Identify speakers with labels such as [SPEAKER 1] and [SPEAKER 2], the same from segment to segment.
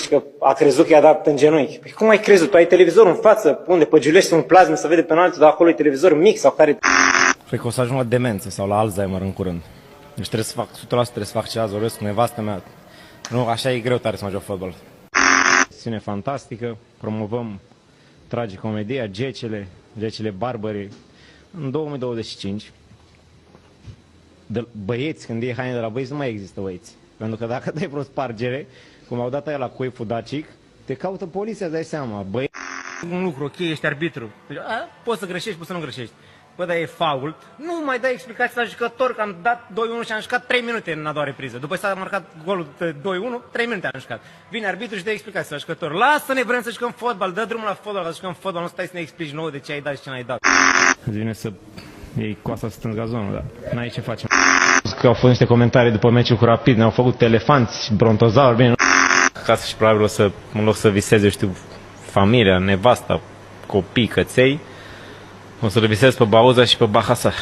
[SPEAKER 1] Și că a crezut că i-a dat în genunchi. Păi cum ai crezut? Tu ai televizorul în față, unde pe Giulești un plasmă să vede penalti, dar acolo e televizor mic sau care...
[SPEAKER 2] Cred că o să ajung la demență sau la Alzheimer în curând. Deci trebuie să fac 100%, trebuie să fac ceva, vorbesc cu nevastă mea. Nu, așa e greu tare să mă joc fotbal. Sesiune fantastică, promovăm tragicomedia, Gecele Barbării. În 2025, de băieți, când iei haine de la băieți, nu mai există băieți. Pentru că dacă dai vreo spargere, cum au dat aia la Coifu Dacic, te caută poliția, îți dai seama. Băieți... Un lucru, ok, ești arbitru. Poți să greșești, poți să nu greșești. Bă, dar e fault. Nu mai dai explicații la jucător, că am dat 2-1 și am jucat 3 minute în a doua repriză. După ce s-a marcat golul de 2-1, 3 minute am jucat. Vine arbitru și dă explicații la jucător. Lasă-ne, vrem să jucăm fotbal, dă drumul la fotbal, să jucăm fotbal, nu stai să ne explici nouă de ce ai dat și ce n-ai dat. Îți vine să iei coasa să stânzi gazonul, dar n-ai ce facem. Că au fost niște comentarii după meciul cu Rapid, ne-au făcut elefanți, brontozauri, bine. Acasă și probabil o să, în loc să viseze, știu, familia, nevasta, copii, căței, o să le visez pe Bauza și pe Bahasa.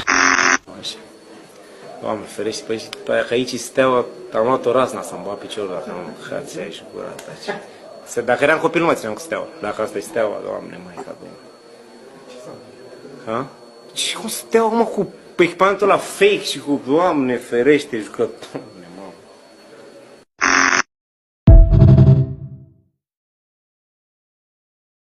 [SPEAKER 2] Doamne ferește, păi că aici Steaua, am luat o razna să-mi bag piciorul, dacă nu, hați aici cu gura ta. Dacă eram copil nu mă țineam cu Steaua, dacă asta e Steaua, Doamne, Maica Domnului. Ce cum Steaua, mă, cu echipamentul ăla fake și cu, Doamne ferește, jucător.